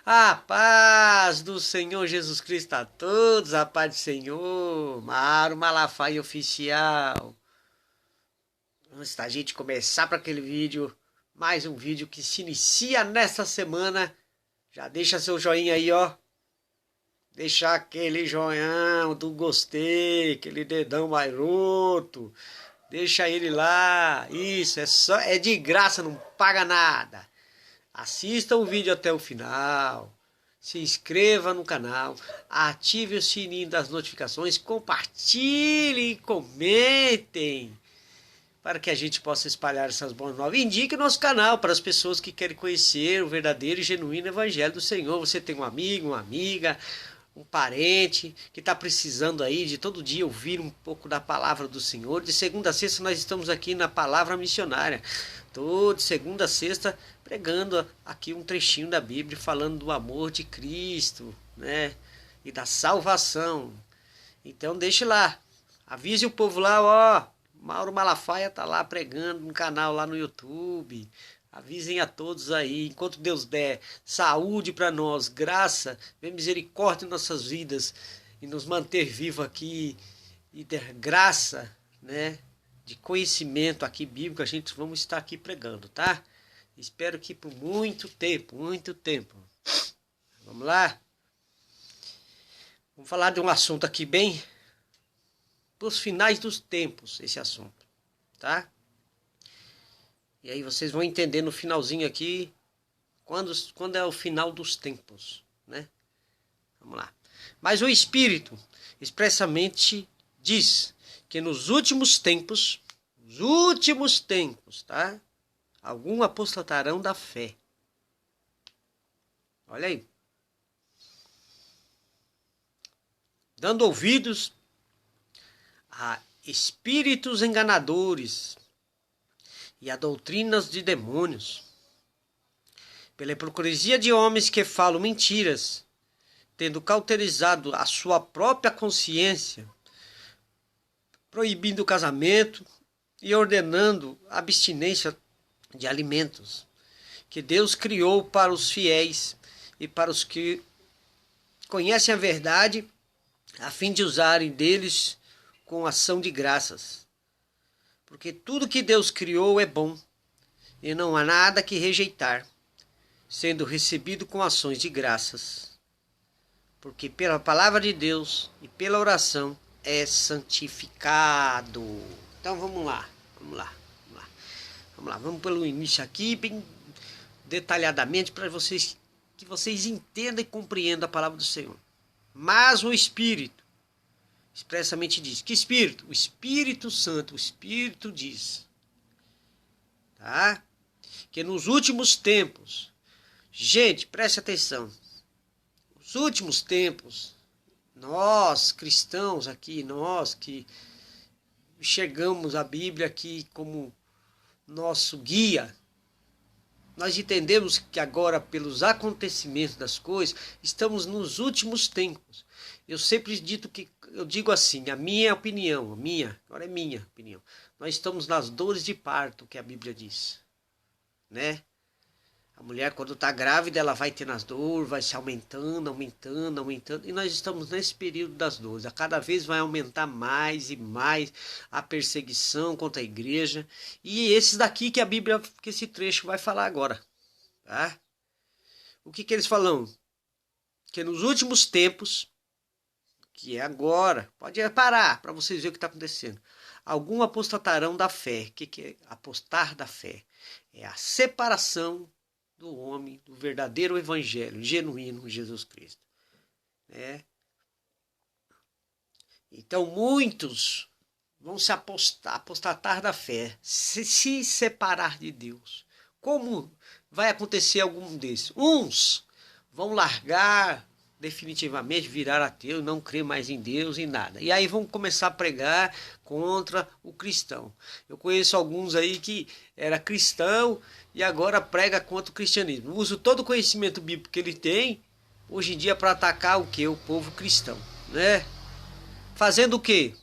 A paz do Senhor Jesus Cristo a todos, a paz do Senhor, Mauro Malafaia Oficial. Antes da gente começar para aquele vídeo, mais um vídeo que se inicia nesta semana, já deixa seu joinha aí, ó. Deixa aquele joinhão do gostei, aquele dedão maroto. Deixa ele lá, isso, é de graça, não paga nada. Assista o vídeo até o final, se inscreva no canal, ative o sininho das notificações, compartilhem, comentem, para que a gente possa espalhar essas boas novas. Indique nosso canal para as pessoas que querem conhecer o verdadeiro e genuíno Evangelho do Senhor. Você tem um amigo, uma amiga, um parente que está precisando aí de todo dia ouvir um pouco da palavra do Senhor. De segunda a sexta nós estamos aqui na Palavra Missionária. Todo segunda a sexta pregando aqui um trechinho da Bíblia falando do amor de Cristo, né? E da salvação. Então deixe lá. Avise o povo lá, ó. Mauro Malafaia tá lá pregando no canal lá no YouTube. Avisem a todos aí, enquanto Deus der saúde para nós, graça, misericórdia em nossas vidas e nos manter vivo aqui e der graça, né, de conhecimento aqui bíblico, a gente vamos estar aqui pregando, tá? Espero que por muito tempo, muito tempo. Vamos lá? Vamos falar de um assunto aqui bem dos finais dos tempos, esse assunto, tá? E aí vocês vão entender no finalzinho aqui quando é o final dos tempos, né? Vamos lá. Mas o Espírito expressamente diz que nos últimos tempos, tá? Alguns apostatarão da fé. Olha aí. Dando ouvidos a espíritos enganadores e a doutrinas de demônios, pela hipocrisia de homens que falam mentiras, tendo cauterizado a sua própria consciência, proibindo o casamento e ordenando a abstinência de alimentos que Deus criou para os fiéis e para os que conhecem a verdade, a fim de usarem deles com ação de graças. Porque tudo que Deus criou é bom, e não há nada que rejeitar, sendo recebido com ações de graças. Porque pela palavra de Deus e pela oração é santificado. Então vamos lá. Vamos pelo início aqui, bem detalhadamente, para que vocês entendam e compreendam a palavra do Senhor. Mas o Espírito expressamente diz. Que Espírito? O Espírito Santo, o Espírito diz, tá? Que nos últimos tempos, gente, preste atenção, nos últimos tempos, nós cristãos aqui, nós que enxergamos a Bíblia aqui como nosso guia, nós entendemos que agora, pelos acontecimentos das coisas, estamos nos últimos tempos. Eu sempre digo assim, a minha opinião, agora é minha opinião. Nós estamos nas dores de parto, que a Bíblia diz, né? A mulher, quando está grávida, ela vai tendo as dores, vai se aumentando, e nós estamos nesse período das dores. A cada vez vai aumentar mais e mais a perseguição contra a igreja. E esses daqui que a Bíblia, que esse trecho vai falar agora, tá? O que eles falam? Que nos últimos tempos, que é agora, pode parar para vocês verem o que está acontecendo. Alguns apostatarão da fé. O que é apostar da fé? É a separação do homem, do verdadeiro evangelho, genuíno Jesus Cristo. Né? Então muitos vão se apostatar da fé, se separar de Deus. Como vai acontecer algum desses? Uns vão largar definitivamente, virar ateu, não crer mais em Deus e nada. E aí vão começar a pregar contra o cristão. Eu conheço alguns aí que era cristão e agora prega contra o cristianismo. Usa todo o conhecimento bíblico que ele tem, hoje em dia, para atacar o quê? O povo cristão, né? Fazendo o quê?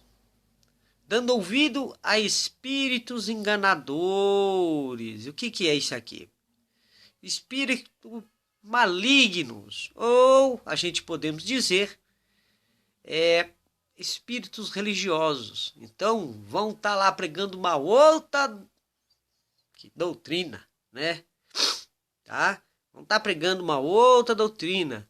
Dando ouvido a espíritos enganadores. O que é isso aqui? Espírito malignos, ou a gente podemos dizer, espíritos religiosos. Então vão estar lá pregando uma outra doutrina, né? Tá? Vão estar pregando uma outra doutrina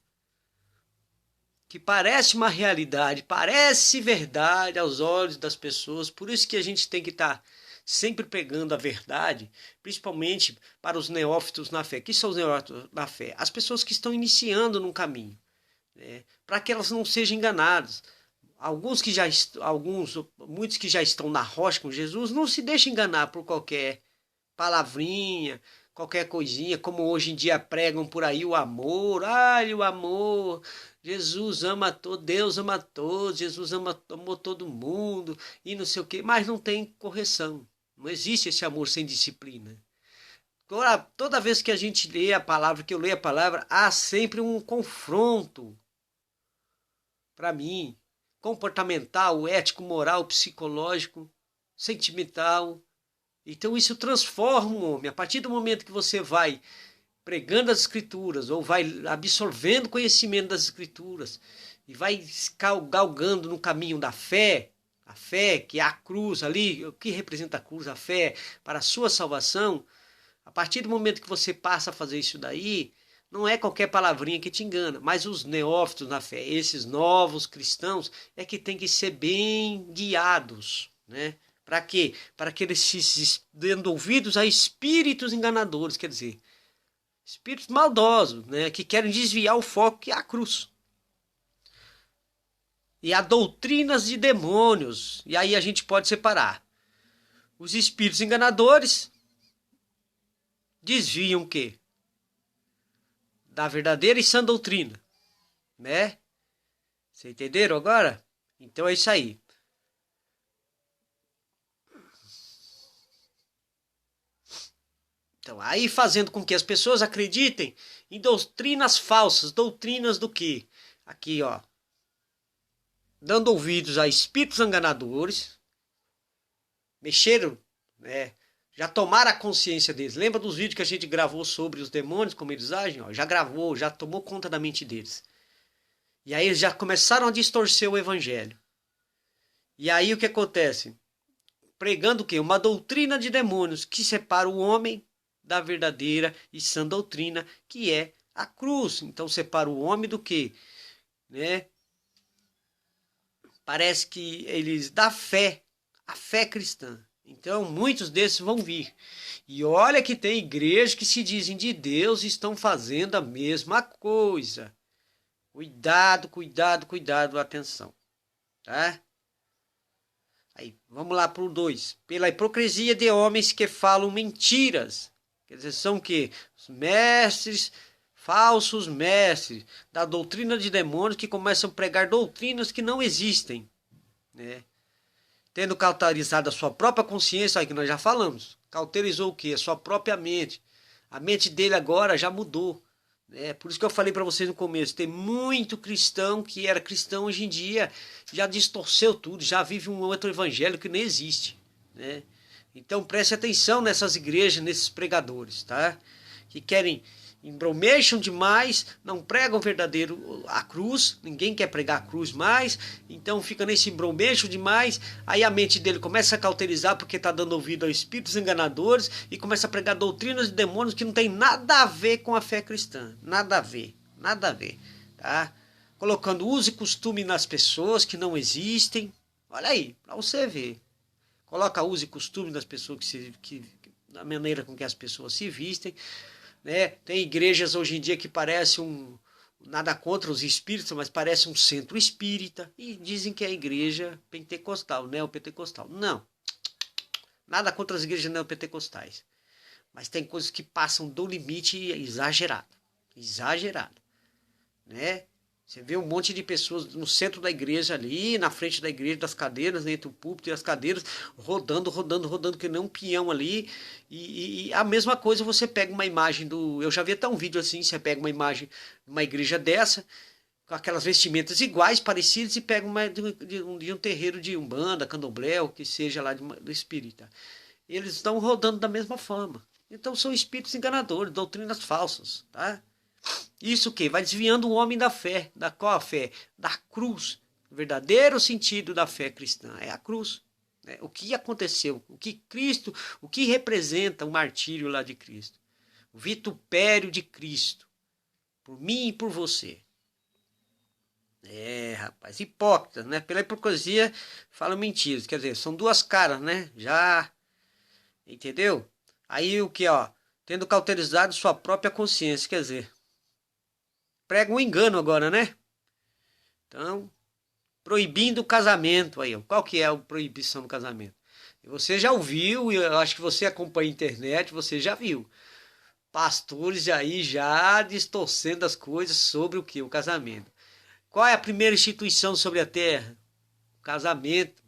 que parece uma realidade, parece verdade aos olhos das pessoas. Por isso que a gente tem que estar sempre pregando a verdade, principalmente para os neófitos na fé. Que são os neófitos na fé? As pessoas que estão iniciando num caminho, né? Para que elas não sejam enganadas. Muitos que já estão na rocha com Jesus, não se deixem enganar por qualquer palavrinha, qualquer coisinha, como hoje em dia pregam por aí o amor. Ai, o amor, Jesus ama todos, Deus ama todos, Jesus amou todo mundo e não sei o que, mas não tem correção. Não existe esse amor sem disciplina. Toda vez que a gente lê a palavra, que eu leio a palavra, há sempre um confronto, para mim, comportamental, ético, moral, psicológico, sentimental. Então isso transforma o homem. A partir do momento que você vai pregando as escrituras, ou vai absorvendo conhecimento das escrituras, e vai galgando no caminho da fé, a fé que é a cruz ali, o que representa a cruz, a fé para a sua salvação. A partir do momento que você passa a fazer isso daí, não é qualquer palavrinha que te engana, mas os neófitos na fé, esses novos cristãos, é que tem que ser bem guiados, né? Para quê? Para que eles se dando ouvidos a espíritos enganadores, quer dizer, espíritos maldosos, né? Que querem desviar o foco que é a cruz. E há doutrinas de demônios, e aí a gente pode separar. Os espíritos enganadores desviam o quê? Da verdadeira e sã doutrina, né? Vocês entenderam agora? Então é isso aí. Então, aí fazendo com que as pessoas acreditem em doutrinas falsas. Doutrinas do quê? Aqui, ó. Dando ouvidos a espíritos enganadores. Mexeram, né? Já tomaram a consciência deles. Lembra dos vídeos que a gente gravou sobre os demônios, como eles agem? Ó, já gravou, já tomou conta da mente deles. E aí eles já começaram a distorcer o evangelho. E aí o que acontece? Pregando o quê? Uma doutrina de demônios que separa o homem da verdadeira e sã doutrina, que é a cruz. Então separa o homem do quê? Né? Parece que eles da fé, a fé cristã. Então muitos desses vão vir. E olha que tem igrejas que se dizem de Deus e estão fazendo a mesma coisa. Cuidado, cuidado, cuidado, atenção. Tá? Aí, vamos lá para o 2. Pela hipocrisia de homens que falam mentiras. Quer dizer, são o quê? Os mestres, falsos mestres da doutrina de demônios que começam a pregar doutrinas que não existem, né? Tendo cauterizado a sua própria consciência, aí que nós já falamos. Cauterizou o quê? A sua própria mente. A mente dele agora já mudou. Por isso que eu falei para vocês no começo, tem muito cristão que era cristão hoje em dia, já distorceu tudo, já vive um outro evangelho que nem existe, né? Então preste atenção nessas igrejas, nesses pregadores, tá? Que querem, embromeixam demais, não pregam verdadeiro a cruz, ninguém quer pregar a cruz mais, então fica nesse embromeixo demais, aí a mente dele começa a cauterizar porque está dando ouvido a espíritos enganadores e começa a pregar doutrinas de demônios que não tem nada a ver com a fé cristã, nada a ver, tá? Colocando uso e costume nas pessoas que não existem, olha aí, para você ver. Coloca uso e costume das pessoas, da maneira com que as pessoas se vestem, né? Tem igrejas hoje em dia que parece nada contra os espíritos, mas parece um centro espírita, e dizem que é a igreja pentecostal, neopentecostal. Não, nada contra as igrejas neopentecostais, mas tem coisas que passam do limite exagerado, né? Você vê um monte de pessoas no centro da igreja ali, na frente da igreja, das cadeiras, entre o púlpito e as cadeiras, rodando, que nem um peão ali. E a mesma coisa você pega uma imagem do... Eu já vi até um vídeo assim, você pega uma imagem de uma igreja dessa, com aquelas vestimentas iguais, parecidas, e pega uma de um terreiro de umbanda, candomblé, ou que seja lá do espírita. Eles estão rodando da mesma forma. Então são espíritos enganadores, doutrinas falsas, tá? Isso o quê? Vai desviando o homem da fé. Da qual a fé? Da cruz. O verdadeiro sentido da fé cristã é a cruz. Né? O que aconteceu? O que Cristo, o que representa o martírio lá de Cristo? O vitupério de Cristo. Por mim e por você. Rapaz, hipócritas, né? Pela hipocrisia falam mentiras. Quer dizer, são duas caras, né? Já, entendeu? Aí o que, ó? Tendo cauterizado sua própria consciência, quer dizer, prega um engano agora, né? Então, proibindo o casamento aí, ó. Qual que é a proibição do casamento? Você já ouviu, e eu acho que você acompanha a internet, você já viu. Pastores aí já distorcendo as coisas sobre o que? O casamento. Qual é a primeira instituição sobre a terra? O casamento.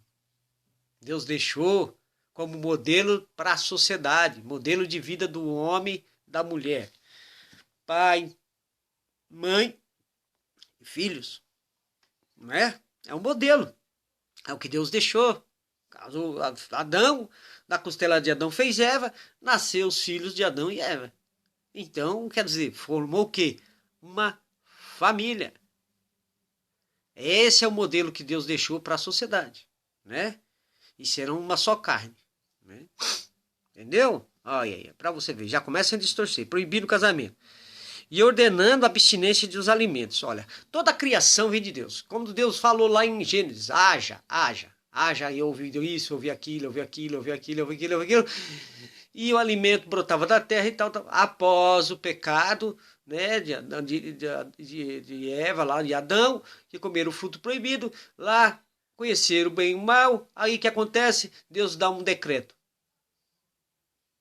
Deus deixou como modelo para a sociedade, modelo de vida do homem, da mulher. Pai, mãe, filhos. Não é? É um modelo. É o que Deus deixou. Caso Adão, da costela de Adão fez Eva, nasceu os filhos de Adão e Eva. Então, quer dizer, formou o quê? Uma família. Esse é o modelo que Deus deixou para a sociedade, né? E serão uma só carne, né? Entendeu? Olha aí, para você ver, já começa a distorcer, proibindo o casamento. E ordenando a abstinência dos alimentos. Olha, toda a criação vem de Deus. Como Deus falou lá em Gênesis, haja, haja, haja, e eu ouvi isso, ouvi aquilo, ouvi aquilo, ouvi aquilo, ouvi aquilo, ouvi aquilo. E o alimento brotava da terra e tal, tal. Após o pecado, né, de Eva, lá de Adão, que comeram o fruto proibido, lá conheceram o bem e o mal. Aí o que acontece? Deus dá um decreto.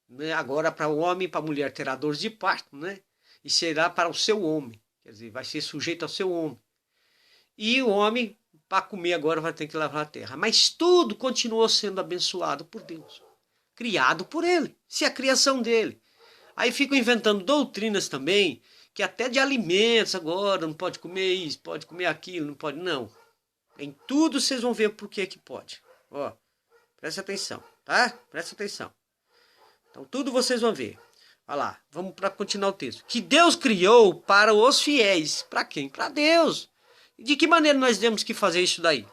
Né? Agora para o homem e para a mulher terá dores de parto, né? E será para o seu homem. Quer dizer, vai ser sujeito ao seu homem. E o homem, para comer agora, vai ter que lavar a terra. Mas tudo continuou sendo abençoado por Deus. Criado por ele. Se é a criação dele. Aí ficam inventando doutrinas também, que até de alimentos agora, não pode comer isso, pode comer aquilo, não pode. Não. Em tudo vocês vão ver por que pode. Ó, presta atenção, tá? Presta atenção. Então tudo vocês vão ver. Olha lá, vamos para continuar o texto. Que Deus criou para os fiéis. Para quem? Para Deus. E de que maneira nós temos que fazer isso daí?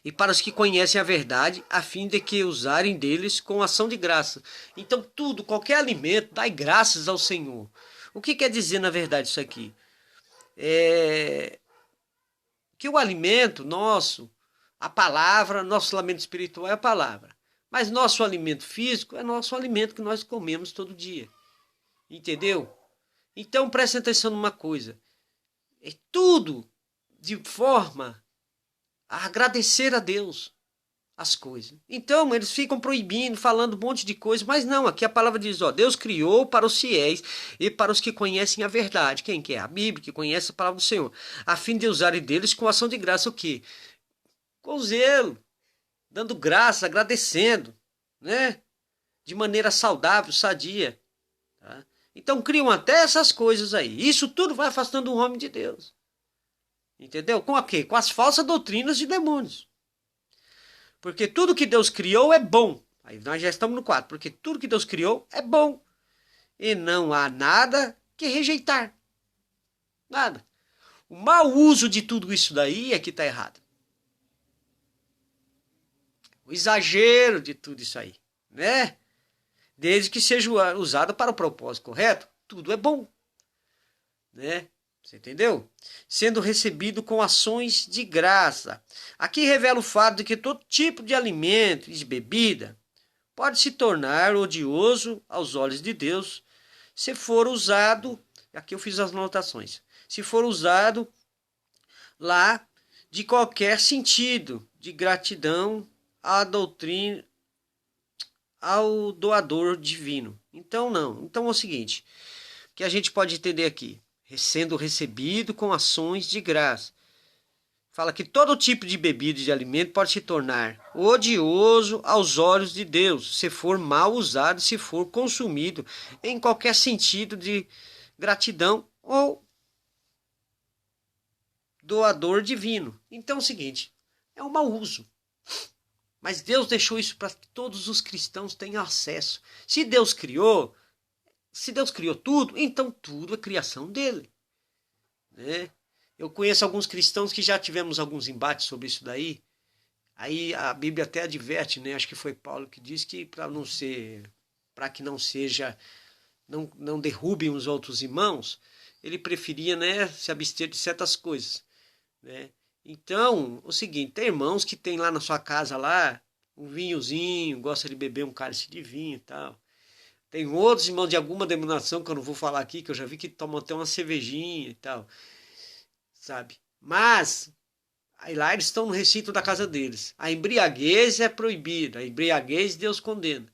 E para os que conhecem a verdade, a fim de que usarem deles com ação de graça. Então tudo, qualquer alimento, dai graças ao Senhor. O que quer dizer na verdade isso aqui? Que o alimento nosso, a palavra, nosso alimento espiritual é a palavra. Mas nosso alimento físico é nosso alimento que nós comemos todo dia. Entendeu? Então preste atenção numa coisa. É tudo de forma a agradecer a Deus as coisas. Então eles ficam proibindo, falando um monte de coisa, mas não, aqui a palavra diz, ó, Deus criou para os fiéis e para os que conhecem a verdade. Quem que é? A Bíblia, que conhece a palavra do Senhor. A fim de usarem deles com ação de graça o quê? Com zelo, dando graça, agradecendo, né? De maneira saudável, sadia. Tá? Então criam até essas coisas aí. Isso tudo vai afastando o homem de Deus. Entendeu? Com a quê? Com as falsas doutrinas de demônios. Porque tudo que Deus criou é bom. Aí nós já estamos no 4. Porque tudo que Deus criou é bom. E não há nada que rejeitar. Nada. O mau uso de tudo isso daí é que está errado. O exagero de tudo isso aí, né? Desde que seja usado para o propósito correto, tudo é bom, né? Você entendeu? Sendo recebido com ações de graça. Aqui revela o fato de que todo tipo de alimento e de bebida pode se tornar odioso aos olhos de Deus se for usado, aqui eu fiz as anotações, se for usado lá de qualquer sentido de gratidão à doutrina, ao doador divino. Então não. Então é o seguinte, que a gente pode entender aqui, sendo recebido com ações de graça. Fala que todo tipo de bebida e de alimento pode se tornar odioso aos olhos de Deus, se for mal usado, se for consumido em qualquer sentido de gratidão ou doador divino. Então é o seguinte, é um mau uso. Mas Deus deixou isso para que todos os cristãos tenham acesso. Se Deus criou tudo, então tudo é criação dele. né? Eu conheço alguns cristãos que já tivemos alguns embates sobre isso daí. Aí a Bíblia até adverte, né? Acho que foi Paulo que disse que para que não seja, não derrubem os outros irmãos, ele preferia, né, se abster de certas coisas, né? Então, o seguinte, tem irmãos que tem lá na sua casa lá um vinhozinho, gosta de beber um cálice de vinho e tal. Tem outros irmãos de alguma denominação que eu não vou falar aqui, que eu já vi que tomam até uma cervejinha e tal, sabe? Mas aí lá eles estão no recinto da casa deles. A embriaguez é proibida, a embriaguez Deus condena.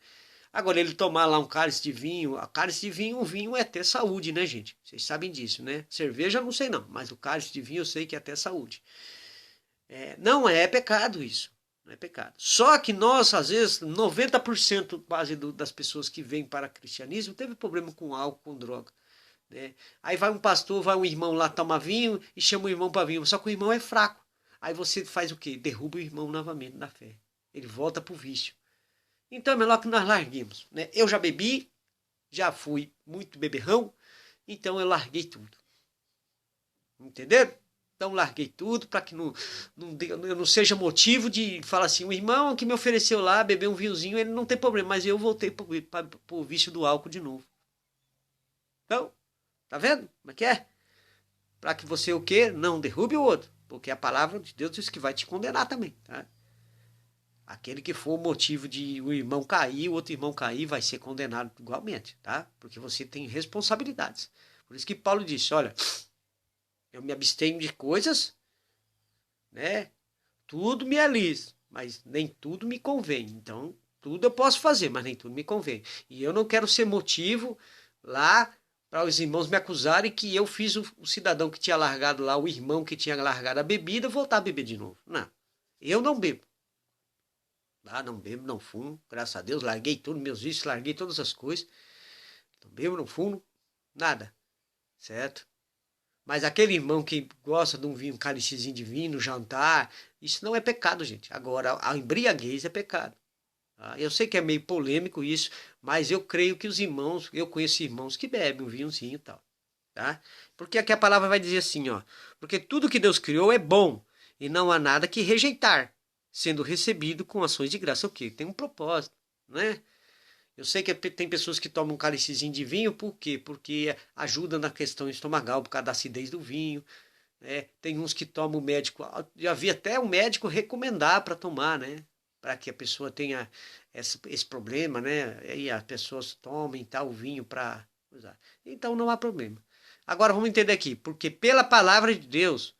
Agora, ele tomar lá um cálice de vinho, a cálice de vinho, o vinho é ter saúde, né, gente? Vocês sabem disso, né? Cerveja eu não sei não, mas o cálice de vinho eu sei que é ter saúde. Não é pecado isso, não é pecado. Só que nós, às vezes, 90% quase das pessoas que vêm para o cristianismo teve problema com álcool, com droga. Né? Aí vai um pastor, vai um irmão lá tomar vinho e chama o irmão para vinho, só que o irmão é fraco. Aí você faz o quê? Derruba o irmão novamente da fé. Ele volta para o vício. Então é melhor que nós larguemos. Né? Eu já bebi, já fui muito beberrão, então eu larguei tudo. Entenderam? Então larguei tudo para que não seja motivo de falar assim, o irmão que me ofereceu lá beber um vinhozinho, ele não tem problema, mas eu voltei para o vício do álcool de novo. Então, tá vendo como é que é? Para que você o quê? Não derrube o outro, porque a palavra de Deus diz que vai te condenar também, tá? Aquele que for o motivo de o irmão cair, o outro irmão cair, vai ser condenado igualmente, tá? Porque você tem responsabilidades. Por isso que Paulo disse, olha, eu me abstenho de coisas, né? Tudo me é lícito, mas nem tudo me convém. Então, tudo eu posso fazer, mas nem tudo me convém. E eu não quero ser motivo lá para os irmãos me acusarem que eu fiz o cidadão que tinha largado lá, o irmão que tinha largado a bebida, voltar a beber de novo. Não, eu não bebo. Não bebo, não fumo, graças a Deus, larguei tudo, meus vícios, larguei todas as coisas. Não bebo, não fumo, nada, certo? Mas aquele irmão que gosta de um vinho, um cálicezinho de vinho no jantar, isso não é pecado, gente. Agora, a embriaguez é pecado. Tá? Eu sei que é meio polêmico isso, mas eu creio que os irmãos, eu conheço irmãos que bebem um vinhozinho e tal. Tá? Porque aqui a palavra vai dizer assim, ó. Porque tudo que Deus criou é bom, e não há nada que rejeitar, sendo recebido com ações de graça. O quê? Tem um propósito, né? Eu sei que tem pessoas que tomam um cálicezinho de vinho, por quê? Porque ajuda na questão estomacal, por causa da acidez do vinho. Né? Tem uns que tomam o médico, já vi até o médico recomendar para tomar, né? Para que a pessoa tenha esse problema, né? E as pessoas tomem tal vinho para usar. Então não há problema. Agora vamos entender aqui, porque pela palavra de Deus,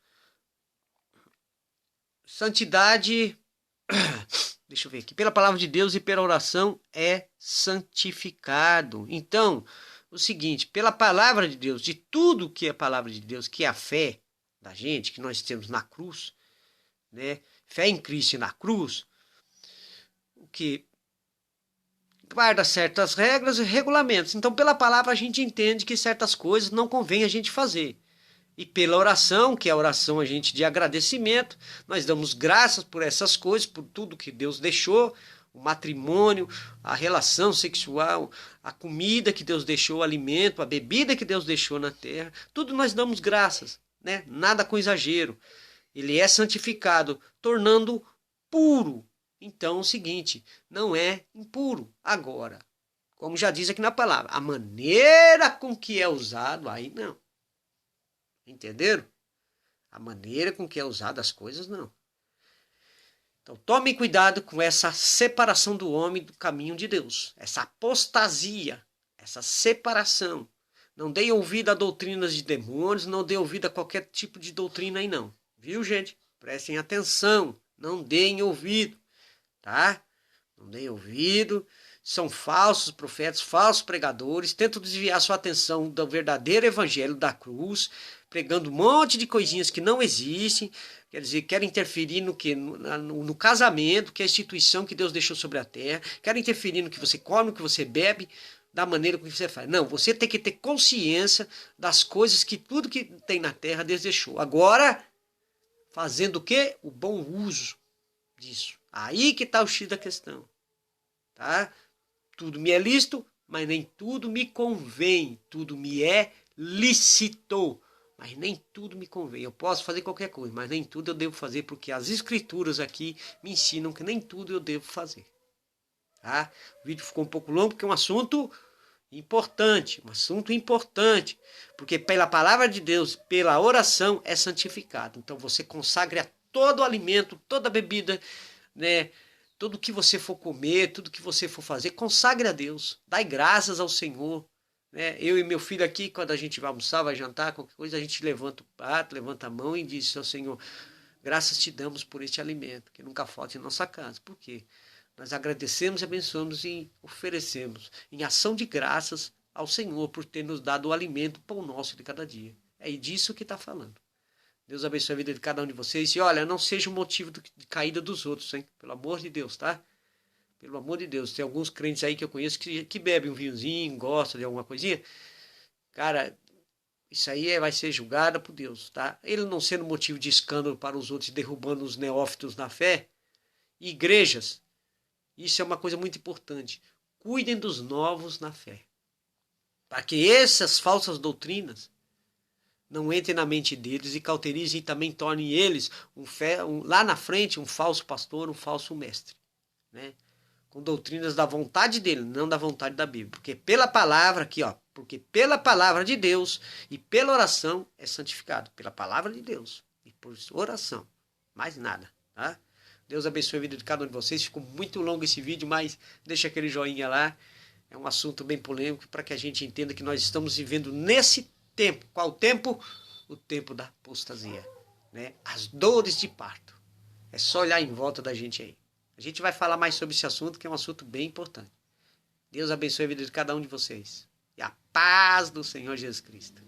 santidade, deixa eu ver aqui, pela palavra de Deus e pela oração é santificado. Então, o seguinte, pela palavra de Deus, de tudo que é a palavra de Deus, que é a fé da gente, que nós temos na cruz, né? Fé em Cristo e na cruz, o que guarda certas regras e regulamentos. Então, pela palavra a gente entende que certas coisas não convém a gente fazer. E pela oração, que é a oração a gente de agradecimento, nós damos graças por essas coisas, por tudo que Deus deixou, o matrimônio, a relação sexual, a comida que Deus deixou, o alimento, a bebida que Deus deixou na terra, tudo nós damos graças, né? Nada com exagero. Ele é santificado, tornando puro. Então, é o seguinte, não é impuro. Agora, como já diz aqui na palavra, a maneira com que é usado, aí não. Entenderam? A maneira com que é usada as coisas, não. Então, tomem cuidado com essa separação do homem do caminho de Deus. Essa apostasia, essa separação. Não deem ouvido a doutrinas de demônios, não deem ouvido a qualquer tipo de doutrina aí, não. Viu, gente? Prestem atenção. Não deem ouvido, tá? Não deem ouvido. São falsos profetas, falsos pregadores, tentam desviar sua atenção do verdadeiro evangelho da cruz, pregando um monte de coisinhas que não existem, quer dizer, querem interferir no que? No casamento, que é a instituição que Deus deixou sobre a terra, querem interferir no que você come, no que você bebe, da maneira como você faz. Não, você tem que ter consciência das coisas que tudo que tem na terra Deus deixou. Agora, fazendo o quê? O bom uso disso. Aí que está o X da questão. Tá? Tudo me é lícito, mas nem tudo me convém. Tudo me é lícito. Mas nem tudo me convém. Eu posso fazer qualquer coisa, mas nem tudo eu devo fazer, porque as escrituras aqui me ensinam que nem tudo eu devo fazer. Tá? O vídeo ficou um pouco longo porque é um assunto importante, porque pela palavra de Deus, pela oração é santificado. Então você consagre a todo alimento, toda bebida, né? Tudo que você for comer, tudo que você for fazer, consagre a Deus. Dai graças ao Senhor. Né? Eu e meu filho aqui, quando a gente vai almoçar, vai jantar, qualquer coisa, a gente levanta o prato, levanta a mão e diz ao Senhor, graças te damos por este alimento, que nunca falte em nossa casa. Por quê? Nós agradecemos, abençoamos e oferecemos em ação de graças ao Senhor por ter nos dado o alimento, o pão nosso de cada dia. É disso que está falando. Deus abençoe a vida de cada um de vocês. E olha, não seja o motivo de caída dos outros, hein? Pelo amor de Deus, tá? Pelo amor de Deus. Tem alguns crentes aí que eu conheço que bebem um vinhozinho, gostam de alguma coisinha. Cara, isso aí vai ser julgado por Deus, tá? Ele não sendo motivo de escândalo para os outros, derrubando os neófitos na fé. Igrejas, isso é uma coisa muito importante. Cuidem dos novos na fé. Para que essas falsas doutrinas não entrem na mente deles e cauterizem e também tornem eles lá na frente um falso pastor, um falso mestre. Né? Com doutrinas da vontade dele, não da vontade da Bíblia. Porque pela palavra aqui, ó, porque pela palavra de Deus e pela oração é santificado. Pela palavra de Deus e por oração. Mais nada, tá? Deus abençoe a vida de cada um de vocês. Ficou muito longo esse vídeo, mas deixa aquele joinha lá. É um assunto bem polêmico para que a gente entenda que nós estamos vivendo nesse tempo. Qual tempo? O tempo da apostasia. Né? As dores de parto. É só olhar em volta da gente aí. A gente vai falar mais sobre esse assunto, que é um assunto bem importante. Deus abençoe a vida de cada um de vocês. E a paz do Senhor Jesus Cristo.